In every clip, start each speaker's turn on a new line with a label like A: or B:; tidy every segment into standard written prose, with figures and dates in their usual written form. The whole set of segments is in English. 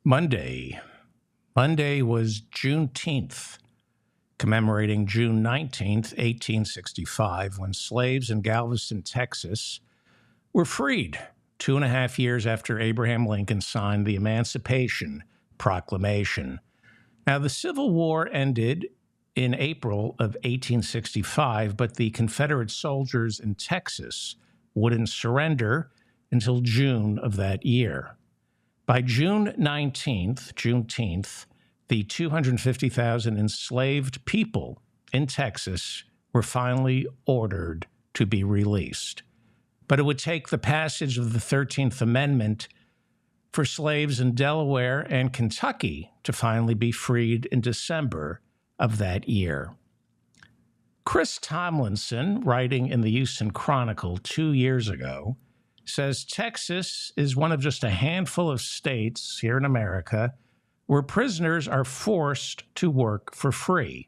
A: Monday. Monday was Juneteenth, commemorating June 19th, 1865, when slaves in Galveston, Texas, were freed 2.5 years after Abraham Lincoln signed the Emancipation Proclamation. Now, the Civil War ended in April of 1865, but the Confederate soldiers in Texas wouldn't surrender until June of that year. By June 19th, Juneteenth, the 250,000 enslaved people in Texas were finally ordered to be released. But it would take the passage of the 13th Amendment for slaves in Delaware and Kentucky to finally be freed in December of that year. Chris Tomlinson, writing in the Houston Chronicle 2 years ago, says Texas is one of just a handful of states here in America where prisoners are forced to work for free.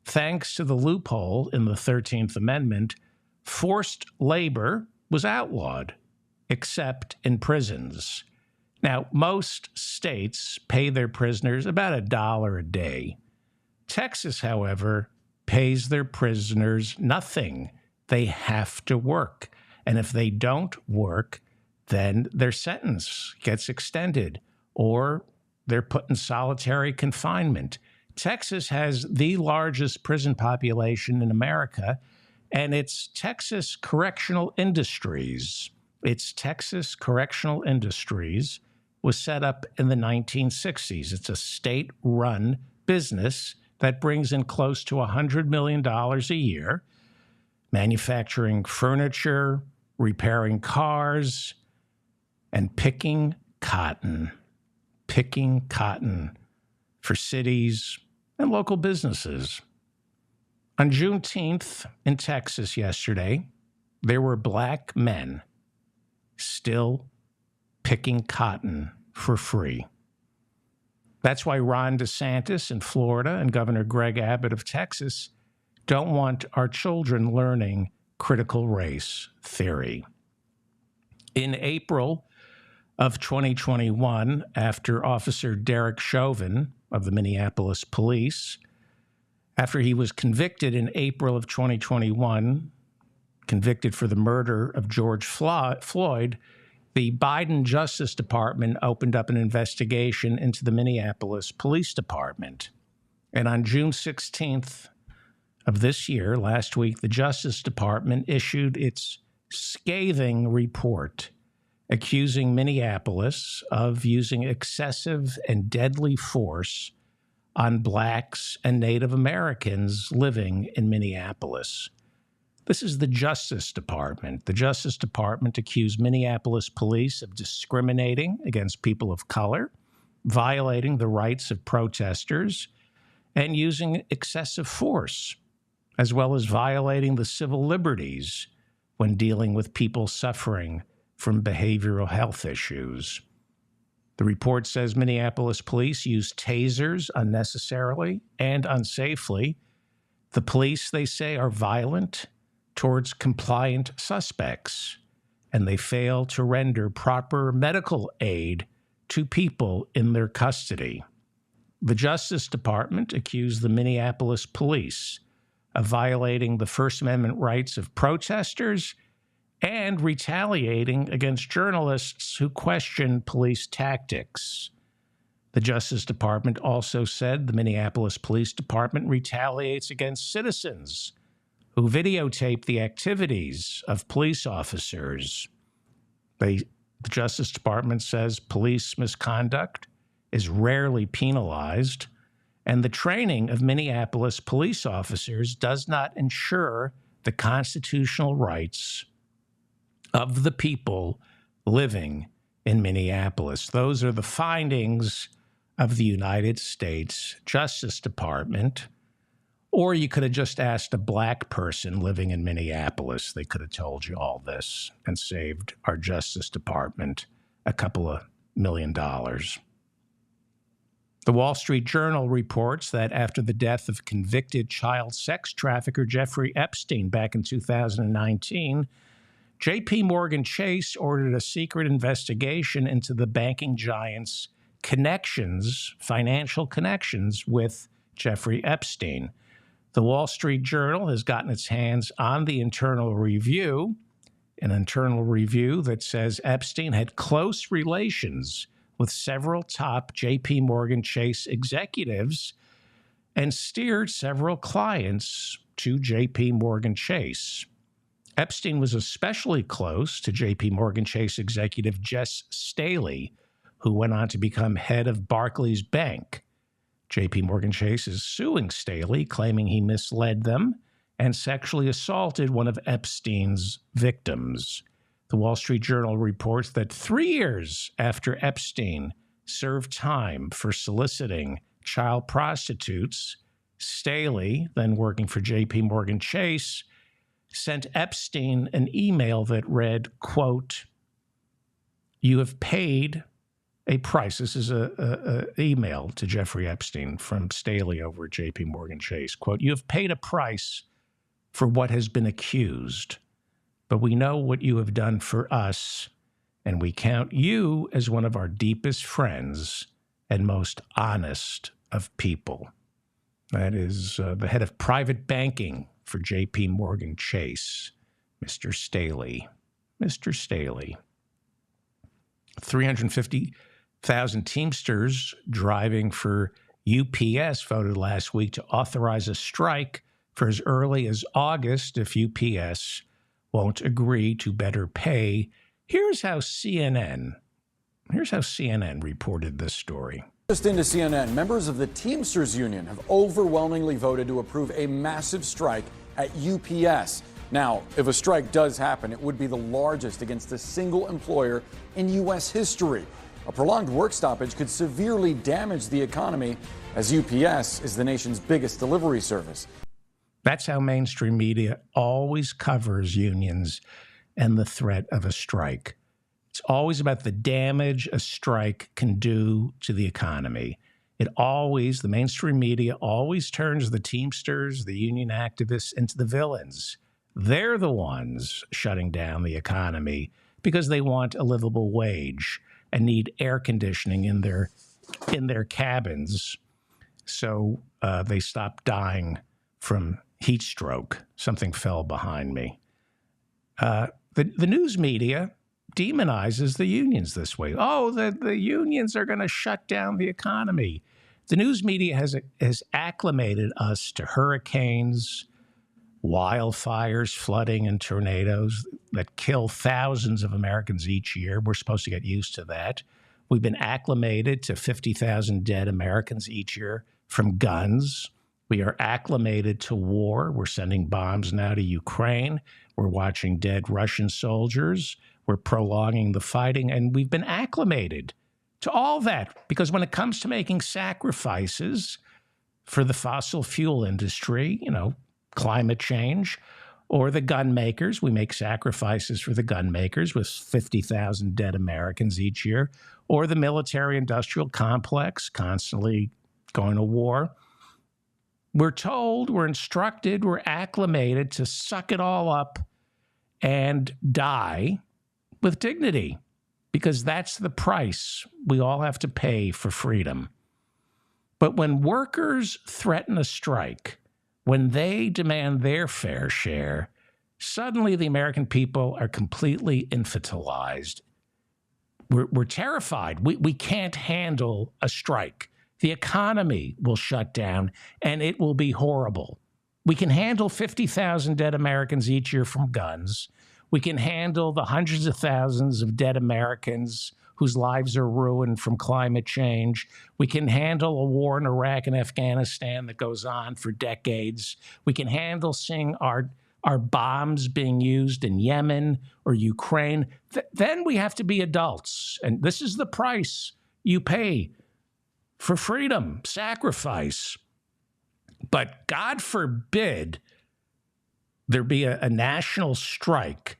A: Thanks to the loophole in the 13th Amendment, forced labor was outlawed, except in prisons. Now, most states pay their prisoners about $1 a day. Texas, however, pays their prisoners nothing. They have to work. And if they don't work, then their sentence gets extended or they're put in solitary confinement. Texas has the largest prison population in America, and it's Texas Correctional Industries. It's Texas Correctional Industries was set up in the 1960s. It's a state-run business that brings in close to $100 million a year, manufacturing furniture, repairing cars, and picking cotton for cities and local businesses. On Juneteenth in Texas yesterday, there were black men still picking cotton for free. That's why Ron DeSantis in Florida and Governor Greg Abbott of Texas don't want our children learning critical race theory. In April of 2021, after Officer Derek Chauvin of the Minneapolis Police, after he was convicted in April of 2021, convicted for the murder of George Floyd, the Biden Justice Department opened up an investigation into the Minneapolis Police Department. And on June 16th of this year, last week, the Justice Department issued its scathing report accusing Minneapolis of using excessive and deadly force on blacks and Native Americans living in Minneapolis. This is the Justice Department. The Justice Department accused Minneapolis police of discriminating against people of color, violating the rights of protesters, and using excessive force, as well as violating the civil liberties when dealing with people suffering from behavioral health issues. The report says Minneapolis police used tasers unnecessarily and unsafely. The police, they say, are violent towards compliant suspects, and they fail to render proper medical aid to people in their custody. The Justice Department accused the Minneapolis police of violating the First Amendment rights of protesters and retaliating against journalists who question police tactics. The Justice Department also said the Minneapolis Police Department retaliates against citizens who videotape the activities of police officers. The Justice Department says police misconduct is rarely penalized, and the training of Minneapolis police officers does not ensure the constitutional rights of the people living in Minneapolis. Those are the findings of the United States Justice Department. Or you could have just asked a black person living in Minneapolis. They could have told you all this and saved our Justice Department a couple of $1 million. The Wall Street Journal reports that after the death of convicted child sex trafficker Jeffrey Epstein back in 2019, J.P. Morgan Chase ordered a secret investigation into the banking giant's connections, financial connections with Jeffrey Epstein. The Wall Street Journal has gotten its hands on the internal review, an internal review that says Epstein had close relations with several top JP Morgan Chase executives and steered several clients to JP Morgan Chase. Epstein was especially close to JP Morgan Chase executive Jes Staley, who went on to become head of Barclays Bank. JP Morgan Chase is suing Staley, claiming he misled them and sexually assaulted one of Epstein's victims. The Wall Street Journal reports that 3 years after Epstein served time for soliciting child prostitutes, Staley, then working for JP Morgan Chase, sent Epstein an email that read, quote, "You have paid a price." This is an email to Jeffrey Epstein from Staley over at JP Morgan Chase. Quote, "You have paid a price for what has been accused, but we know what you have done for us, and we count you as one of our deepest friends and most honest of people." That is the head of private banking for JP Morgan Chase, Mr. Staley. Mr. Staley. 350,000 Teamsters driving for UPS voted last week to authorize a strike for as early as August if UPS won't agree to better pay. Here's how CNN reported this story.
B: Just into CNN, members of the Teamsters Union have overwhelmingly voted to approve a massive strike at UPS. Now, if a strike does happen, it would be the largest against a single employer in U.S. history. A prolonged work stoppage could severely damage the economy, as UPS is the nation's biggest delivery service.
A: That's how mainstream media always covers unions and the threat of a strike. It's always about the damage a strike can do to the economy. The mainstream media always turns the Teamsters, the union activists, into the villains. They're the ones shutting down the economy because they want a livable wage and need air conditioning in their cabins, so they stop dying from heat stroke. Something fell behind me. The news media demonizes the unions this way. Oh, the unions are going to shut down the economy. The news media has acclimated us to hurricanes, wildfires, flooding, and tornadoes that kill thousands of Americans each year. We're supposed to get used to that. We've been acclimated to 50,000 dead Americans each year from guns. We are acclimated to war. We're sending bombs now to Ukraine. We're watching dead Russian soldiers. We're prolonging the fighting, and we've been acclimated to all that because when it comes to making sacrifices for the fossil fuel industry, climate change, or the gun makers, we make sacrifices for the gun makers with 50,000 dead Americans each year, or the military-industrial complex constantly going to war. We're told, we're instructed, we're acclimated to suck it all up and die with dignity, because that's the price we all have to pay for freedom. But when workers threaten a strike, when they demand their fair share, suddenly the American people are completely infantilized. We're terrified. We can't handle a strike. The economy will shut down, and it will be horrible. We can handle 50,000 dead Americans each year from guns. We can handle the hundreds of thousands of dead Americans whose lives are ruined from climate change. We can handle a war in Iraq and Afghanistan that goes on for decades. We can handle seeing our bombs being used in Yemen or Ukraine. Then we have to be adults. And this is the price you pay for freedom, sacrifice. But God forbid there be a national strike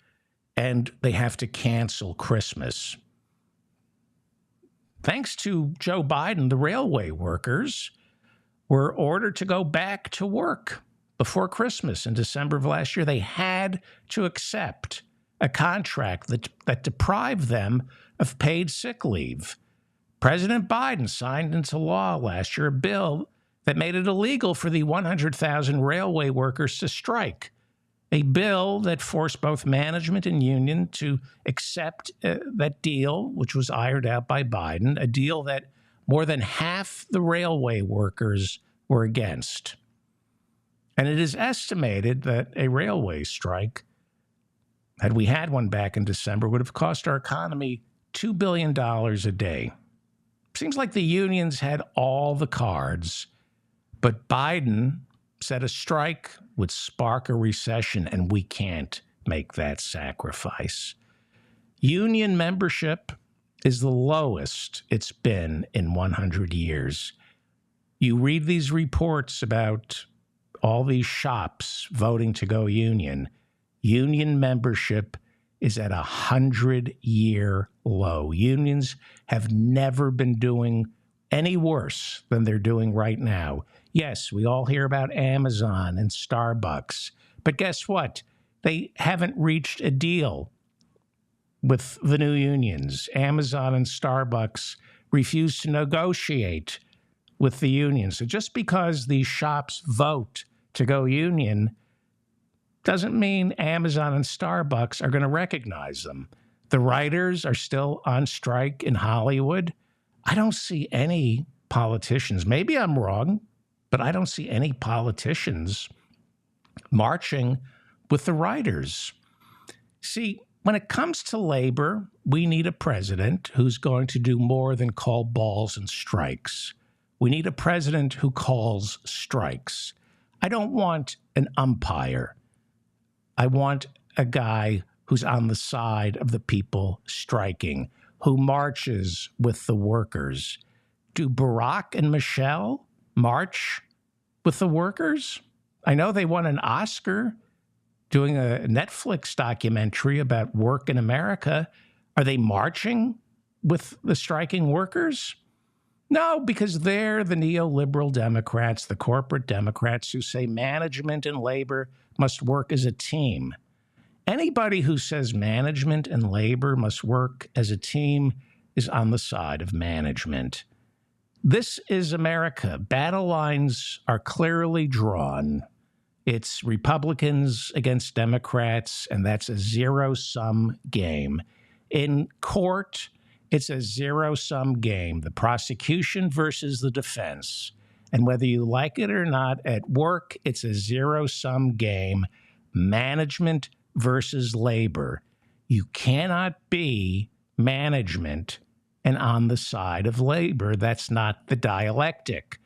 A: and they have to cancel Christmas. Thanks to Joe Biden, the railway workers were ordered to go back to work before Christmas in December of last year. They had to accept a contract that deprived them of paid sick leave. President Biden signed into law last year a bill that made it illegal for the 100,000 railway workers to strike. A bill that forced both management and union to accept that deal, which was ironed out by Biden, a deal that more than half the railway workers were against. And it is estimated that a railway strike, had we had one back in December, would have cost our economy $2 billion a day. Seems like the unions had all the cards, but Biden said a strike would spark a recession, and we can't make that sacrifice. Union membership is the lowest it's been in 100 years. You read these reports about all these shops voting to go union. Union membership is at a 100-year low. Unions have never been doing any worse than they're doing right now. Yes, we all hear about Amazon and Starbucks, but guess what? They haven't reached a deal with the new unions. Amazon and Starbucks refuse to negotiate with the unions. So just because these shops vote to go union doesn't mean Amazon and Starbucks are going to recognize them. The writers are still on strike in Hollywood. I don't see any politicians, maybe I'm wrong, but I don't see any politicians marching with the writers. See, when it comes to labor, we need a president who's going to do more than call balls and strikes. We need a president who calls strikes. I don't want an umpire. I want a guy who's on the side of the people striking, who marches with the workers. Do Barack and Michelle march with the workers? I know they won an Oscar doing a Netflix documentary about work in America. Are they marching with the striking workers? No, because they're the neoliberal Democrats, the corporate Democrats who say management and labor must work as a team. Anybody who says management and labor must work as a team is on the side of management. This is America. Battle lines are clearly drawn. It's Republicans against Democrats, and that's a zero-sum game. In court, it's a zero-sum game, the prosecution versus the defense. And whether you like it or not, at work, it's a zero-sum game, management versus labor. You cannot be management and on the side of labor. That's not the dialectic.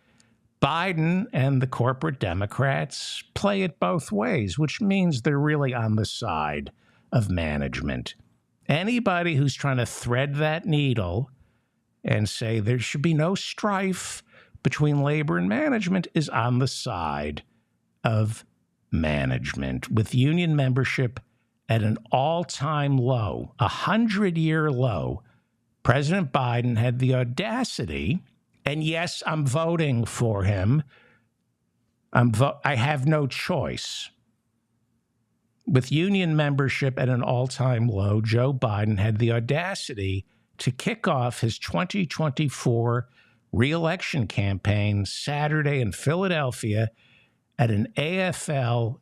A: Biden and the corporate Democrats play it both ways, which means they're really on the side of management. Anybody who's trying to thread that needle and say there should be no strife between labor and management is on the side of management, with union membership at an all-time low, 100-year low. President Biden had the audacity, and yes, I'm voting for him. I have no choice. With union membership at an all-time low, Joe Biden had the audacity to kick off his 2024 re-election campaign Saturday in Philadelphia at an AFL-CIO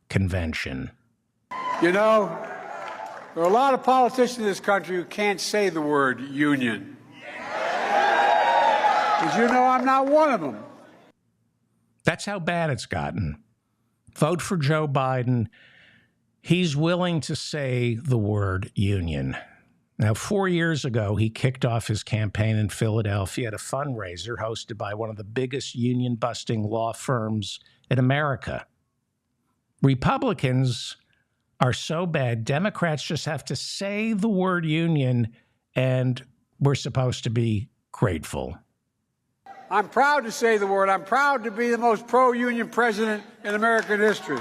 A: convention.
C: You know, there are a lot of politicians in this country who can't say the word union. As you know, I'm not one of them.
A: That's how bad it's gotten. Vote for Joe Biden. He's willing to say the word union. Now, 4 years ago, he kicked off his campaign in Philadelphia at a fundraiser hosted by one of the biggest union-busting law firms in America. Republicans are so bad, Democrats just have to say the word union, and we're supposed to be grateful.
C: I'm proud to say the word. I'm proud to be the most pro-union president in American history.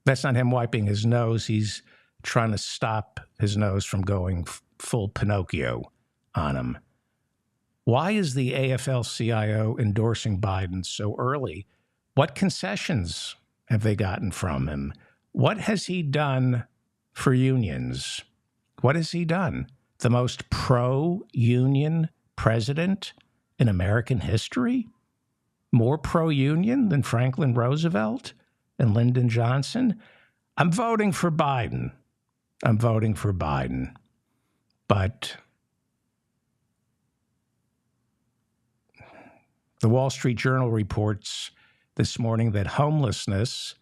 A: That's not him wiping his nose. He's trying to stop his nose from going full Pinocchio on him. Why is the AFL-CIO endorsing Biden so early? What concessions have they gotten from him? What has he done for unions? What has he done? the most pro-union president in American history? More pro-union than Franklin Roosevelt and Lyndon Johnson? I'm voting for Biden. But the Wall Street Journal reports this morning that homelessness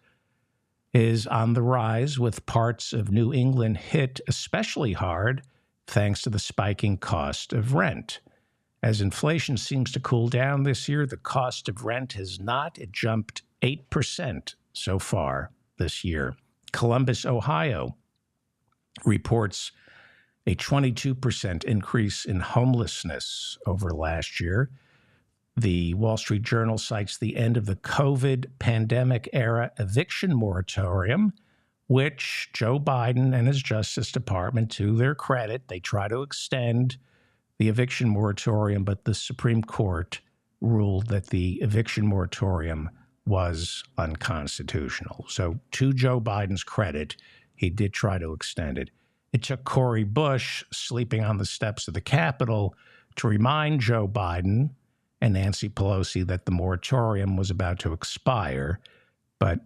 A: is on the rise, with parts of New England hit especially hard thanks to the spiking cost of rent. As inflation seems to cool down this year, the cost of rent has not. It jumped 8% so far this year. Columbus, Ohio, reports a 22% increase in homelessness over last year. The Wall Street Journal cites the end of the COVID pandemic era eviction moratorium, which Joe Biden and his Justice Department, to their credit, they try to extend the eviction moratorium, but the Supreme Court ruled that the eviction moratorium was unconstitutional. So to Joe Biden's credit, he did try to extend it. It took Cori Bush sleeping on the steps of the Capitol to remind Joe Biden and Nancy Pelosi that the moratorium was about to expire, but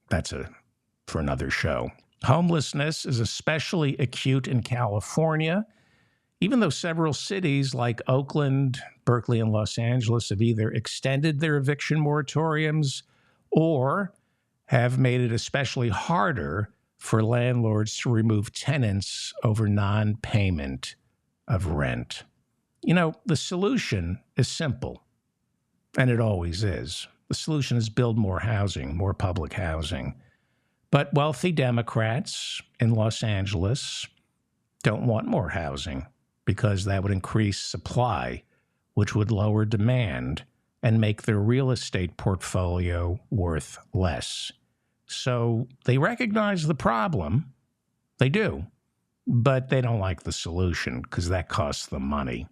A: that's for another show. Homelessness is especially acute in California, even though several cities like Oakland, Berkeley, and Los Angeles have either extended their eviction moratoriums or have made it especially harder for landlords to remove tenants over non-payment of rent. You know, the solution is simple, and it always is. The solution is build more housing, more public housing. But wealthy Democrats in Los Angeles don't want more housing because that would increase supply, which would lower demand and make their real estate portfolio worth less. So they recognize the problem. They do. But they don't like the solution because that costs them money.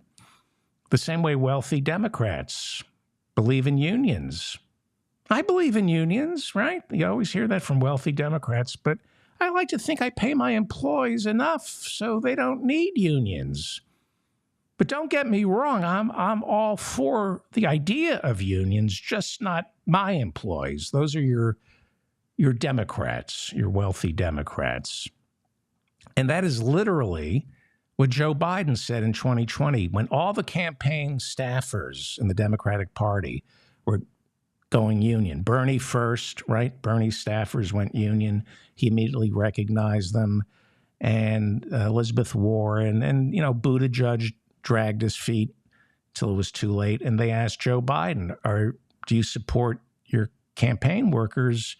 A: The same way wealthy Democrats believe in unions. I believe in unions, right? You always hear that from wealthy Democrats, but I like to think I pay my employees enough so they don't need unions. But don't get me wrong, I'm all for the idea of unions, just not my employees. Those are your Democrats, your wealthy Democrats. And that is literally what Joe Biden said in 2020 when all the campaign staffers in the Democratic Party were going union. Bernie first, right? Bernie staffers went union. He immediately recognized them. And Elizabeth Warren and, Buttigieg dragged his feet till it was too late. And they asked Joe Biden, do you support your campaign workers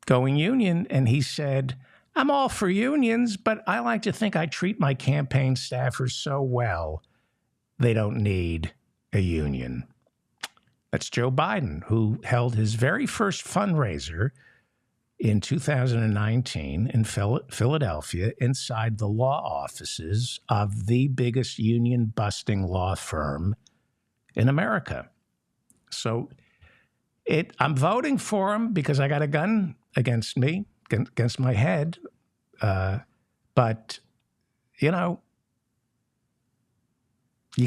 A: going union? And he said, I'm all for unions, but I like to think I treat my campaign staffers so well, they don't need a union. That's Joe Biden, who held his very first fundraiser in 2019 in Philadelphia inside the law offices of the biggest union-busting law firm in America. So I'm voting for him because I got a gun against me, against my head. But, you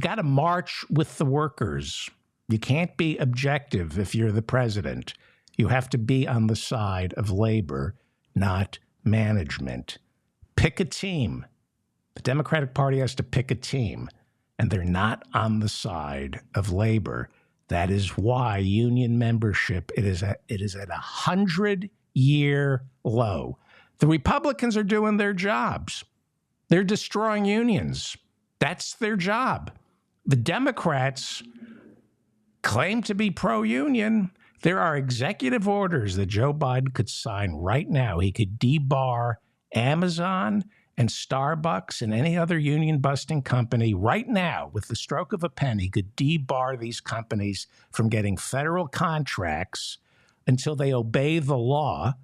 A: got to march with the workers. You can't be objective if you're the president. You have to be on the side of labor, not management. Pick a team. The Democratic Party has to pick a team, and they're not on the side of labor. That is why union membership, it is at 100-year low. The Republicans are doing their jobs. They're destroying unions. That's their job. The Democrats claim to be pro-union. There are executive orders that Joe Biden could sign right now. He could debar Amazon and Starbucks and any other union-busting company right now. With the stroke of a pen, he could debar these companies from getting federal contracts until they obey the law,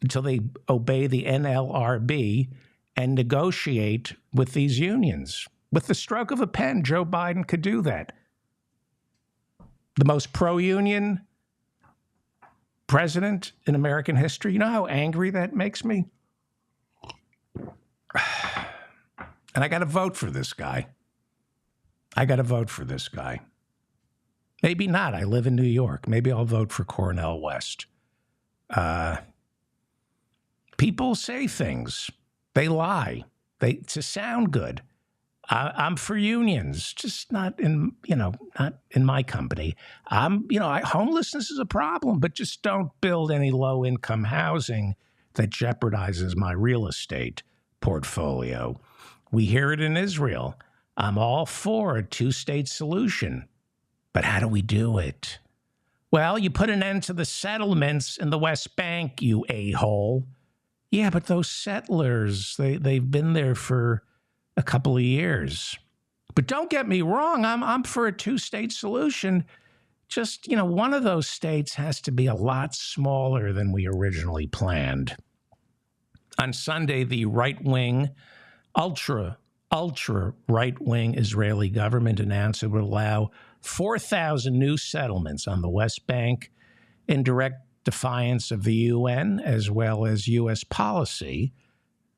A: until they obey the NLRB and negotiate with these unions. With the stroke of a pen, Joe Biden could do that. The most pro-union president in American history. You know how angry that makes me? And I got to vote for this guy. Maybe not. I live in New York. Maybe I'll vote for Cornel West. People say things. They lie. To sound good. I'm for unions, just not in my company. Homelessness is a problem, but just don't build any low-income housing that jeopardizes my real estate portfolio. We hear it in Israel. I'm all for a two-state solution. But how do we do it? Well, you put an end to the settlements in the West Bank, you a-hole. Yeah, but those settlers, they've been there for a couple of years. But don't get me wrong, I'm for a two-state solution. Just, one of those states has to be a lot smaller than we originally planned. On Sunday, the right-wing, ultra right-wing Israeli government announced it would allow 4,000 new settlements on the West Bank in direct defiance of the UN as well as U.S. policy.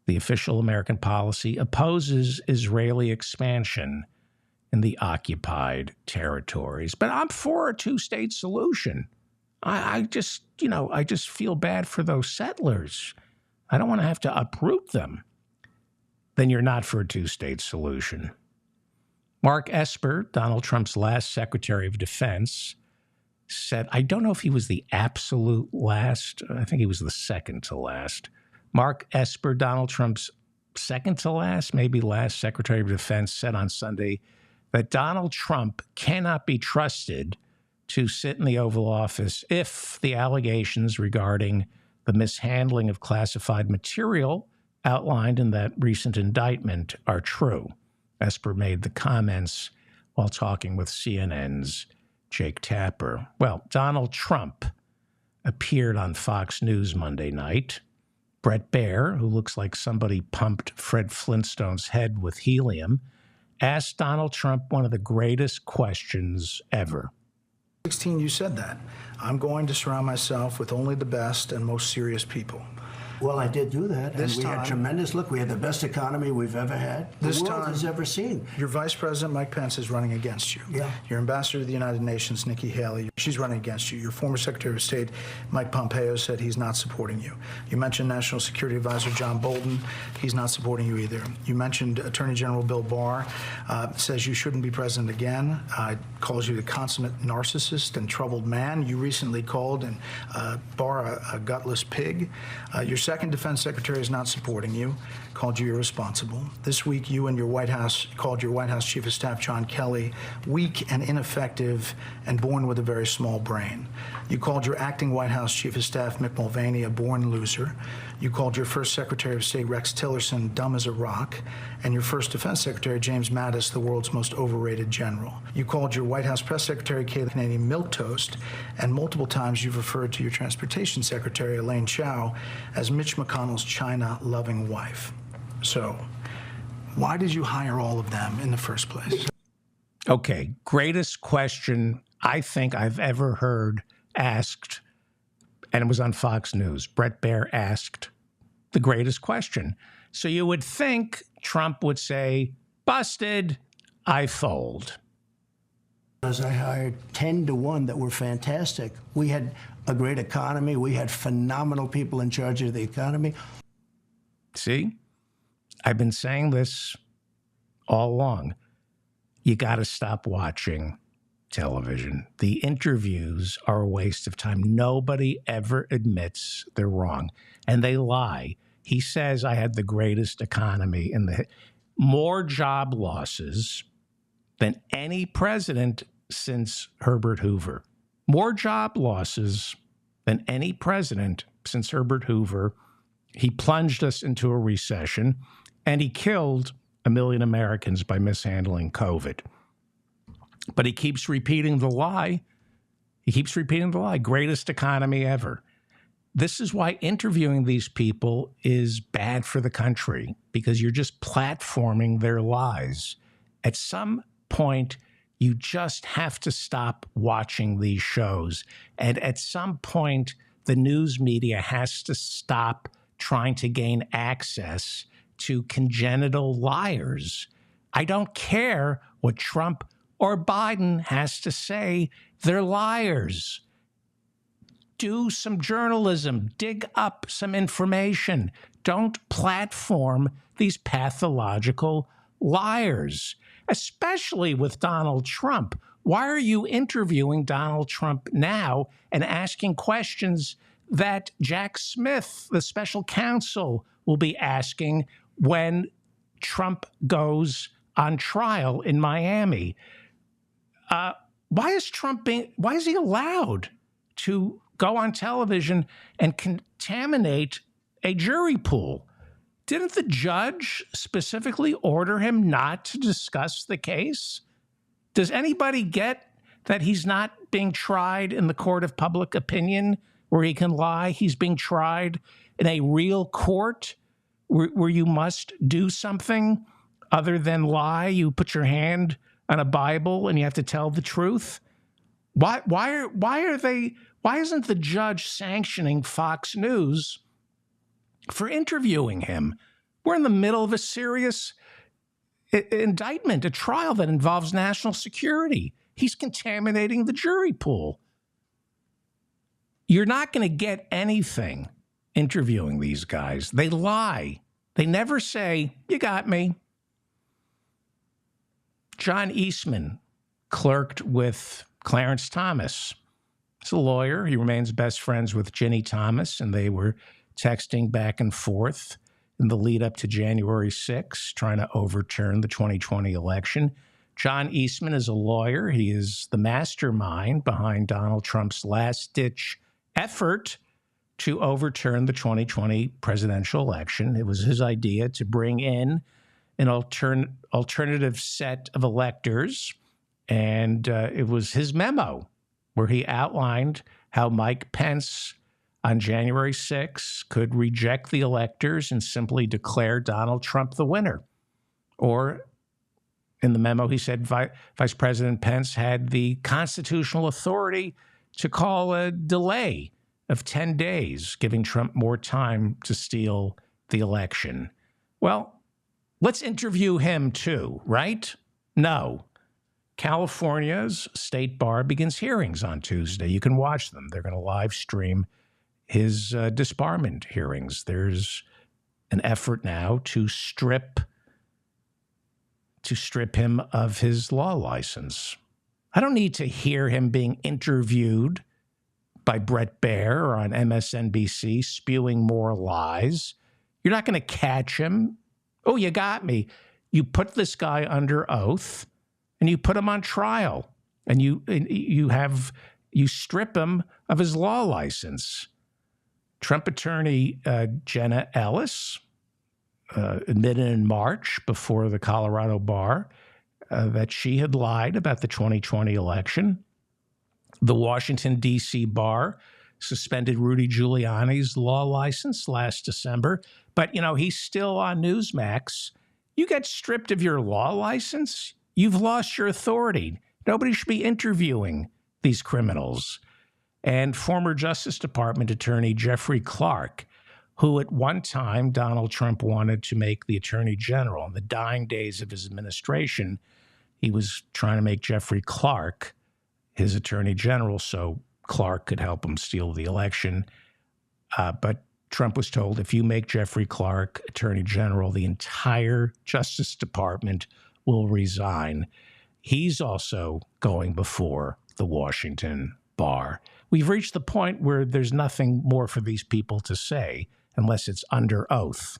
A: The official American policy opposes Israeli expansion in the occupied territories. But I'm for a two-state solution. I just feel bad for those settlers. I don't want to have to uproot them. Then you're not for a two-state solution. Mark Esper, Donald Trump's last Secretary of Defense, said, I don't know if he was the absolute last. I think he was the second to last. Mark Esper, Donald Trump's second to last, maybe last Secretary of Defense, said on Sunday that Donald Trump cannot be trusted to sit in the Oval Office if the allegations regarding the mishandling of classified material outlined in that recent indictment are true. Esper made the comments while talking with CNN's Jake Tapper. Well, Donald Trump appeared on Fox News Monday night. Bret Baier, who looks like somebody pumped Fred Flintstone's head with helium, asked Donald Trump one of the greatest questions ever.
D: 16, you said that. I'm going to surround myself with only the best and most serious people.
E: Well, I did do that, and we had tremendous. Look, we had the best economy we've ever had. The world has ever seen.
D: Your Vice President, Mike Pence, is running against you.
E: Yeah.
D: Your Ambassador to the United Nations, Nikki Haley, she's running against you. Your former Secretary of State, Mike Pompeo, said he's not supporting you. You mentioned National Security Advisor John Bolton. He's not supporting you either. You mentioned Attorney General Bill Barr, says you shouldn't be president again, calls you the consummate narcissist and troubled man. You recently called Barr a gutless pig. Your second Defense Secretary is not supporting you, called you irresponsible. This week, you and your White House called your White House Chief of Staff, John Kelly, weak and ineffective and born with a very small brain. You called your acting White House Chief of Staff, Mick Mulvaney, a born loser. You called your first Secretary of State, Rex Tillerson, dumb as a rock, and your first Defense Secretary, James Mattis, the world's most overrated general. You called your White House Press Secretary, Kayleigh Kennedy, milquetoast, and multiple times you've referred to your Transportation Secretary, Elaine Chao, as Mitch McConnell's China-loving wife. So, why did you hire all of them in the first place?
A: Okay, greatest question I think I've ever heard asked, and it was on Fox News. Bret Baier asked the greatest question. So you would think Trump would say, busted, I fold.
E: As I hired 10 to 1 that were fantastic. We had a great economy. We had phenomenal people in charge of the economy.
A: See, I've been saying this all along. You got to stop watching television. The interviews are a waste of time. Nobody ever admits they're wrong, and they lie. He says, I had the greatest economy more job losses than any president since Herbert Hoover. More job losses than any president since Herbert Hoover. He plunged us into a recession, and he killed 1 million Americans by mishandling COVID. But he keeps repeating the lie. Greatest economy ever. This is why interviewing these people is bad for the country, because you're just platforming their lies. At some point, you just have to stop watching these shows. And at some point, the news media has to stop trying to gain access to congenital liars. I don't care what Trump or Biden has to say. They're liars. Do some journalism, dig up some information. Don't platform these pathological liars, especially with Donald Trump. Why are you interviewing Donald Trump now and asking questions that Jack Smith, the special counsel, will be asking when Trump goes on trial in Miami? Why is he allowed to go on television and contaminate a jury pool? Didn't the judge specifically order him not to discuss the case? Does anybody get that he's not being tried in the court of public opinion where he can lie? He's being tried in a real court where you must do something other than lie. You put your hand on a Bible and you have to tell the truth. Why isn't the judge sanctioning Fox News for interviewing him? We're in the middle of a serious indictment, a trial that involves national security. He's contaminating the jury pool. You're not going to get anything interviewing these guys. They lie. They never say, "You got me." John Eastman clerked with Clarence Thomas. He's a lawyer. He remains best friends with Ginny Thomas, and they were texting back and forth in the lead up to January 6th, trying to overturn the 2020 election. John Eastman is a lawyer. He is the mastermind behind Donald Trump's last-ditch effort to overturn the 2020 presidential election. It was his idea to bring in an alternative set of electors, and it was his memo where he outlined how Mike Pence on January 6 could reject the electors and simply declare Donald Trump the winner. Or in the memo, he said Vice President Pence had the constitutional authority to call a delay of 10 days, giving Trump more time to steal the election. Well, let's interview him too, right? No. California's state bar begins hearings on Tuesday. You can watch them. They're going to live stream his disbarment hearings. There's an effort now to strip him of his law license. I don't need to hear him being interviewed by Bret Baier or on MSNBC spewing more lies. You're not going to catch him. Oh, you got me. You put this guy under oath and you put him on trial and you strip him of his law license. Trump attorney Jenna Ellis admitted in March before the Colorado bar that she had lied about the 2020 election. The Washington, D.C. bar suspended Rudy Giuliani's law license last December, but, he's still on Newsmax. You get stripped of your law license, you've lost your authority. Nobody should be interviewing these criminals. And former Justice Department Attorney Jeffrey Clark, who at one time Donald Trump wanted to make the Attorney General. In the dying days of his administration, he was trying to make Jeffrey Clark his Attorney General so Clark could help him steal the election. But Trump was told, if you make Jeffrey Clark Attorney General, the entire Justice Department will resign. He's also going before the Washington bar. We've reached the point where there's nothing more for these people to say unless it's under oath.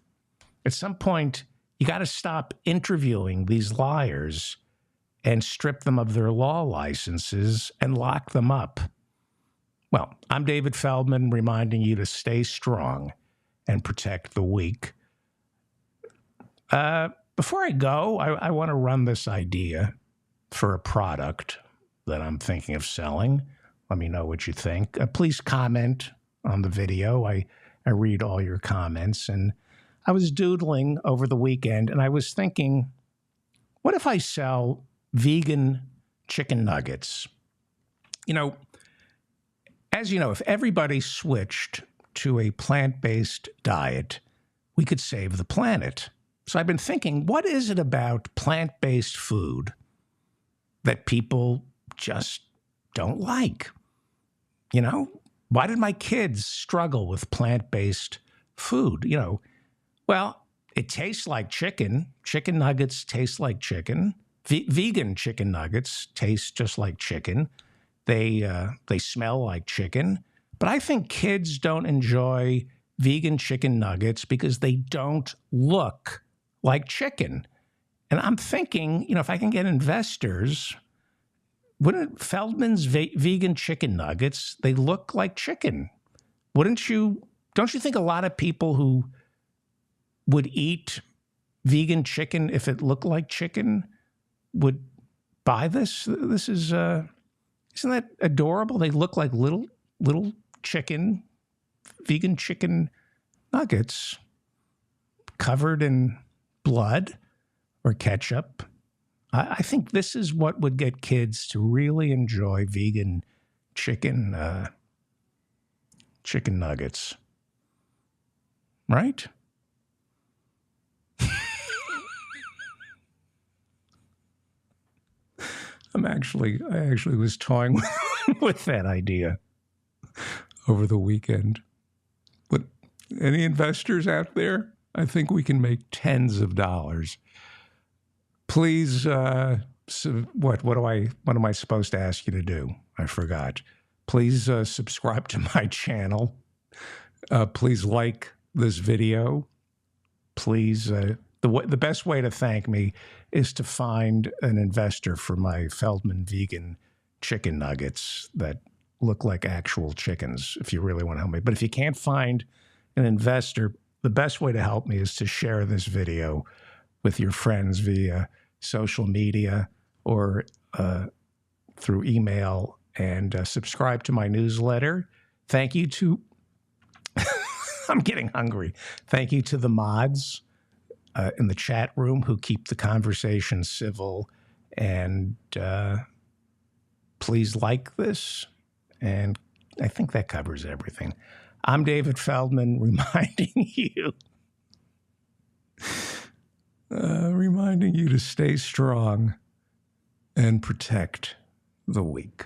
A: At some point, you got to stop interviewing these liars and strip them of their law licenses and lock them up. Well, I'm David Feldman, reminding you to stay strong and protect the weak. Before I go, I want to run this idea for a product that I'm thinking of selling. Let me know what you think. Please comment on the video. I read all your comments. And I was doodling over the weekend, and I was thinking, what if I sell vegan chicken nuggets? As you know, if everybody switched to a plant-based diet, we could save the planet. So I've been thinking, what is it about plant-based food that people just don't like? You know, why did my kids struggle with plant-based food? You know, well, it tastes like chicken. Chicken nuggets taste like chicken. Vegan chicken nuggets taste just like chicken. They smell like chicken. But I think kids don't enjoy vegan chicken nuggets because they don't look like chicken. And I'm thinking, you know, if I can get investors, wouldn't Feldman's vegan chicken nuggets, they look like chicken? Don't you think a lot of people who would eat vegan chicken if it looked like chicken would buy this? This is, isn't that adorable? They look like little chicken, vegan chicken nuggets covered in blood or ketchup. I think this is what would get kids to really enjoy vegan chicken nuggets. Right? I actually was toying with that idea over the weekend. But any investors out there? I think we can make tens of dollars. Please, what am I supposed to ask you to do? I forgot. Please subscribe to my channel. Please like this video. Please, the best way to thank me is to find an investor for my Feldman vegan chicken nuggets that look like actual chickens, if you really want to help me. But if you can't find an investor, the best way to help me is to share this video with your friends via social media or through email, and subscribe to my newsletter. Thank you to, I'm getting hungry. Thank you to the mods in the chat room who keep the conversation civil. And please like this. And I think that covers everything. I'm David Feldman reminding you to stay strong and protect the weak.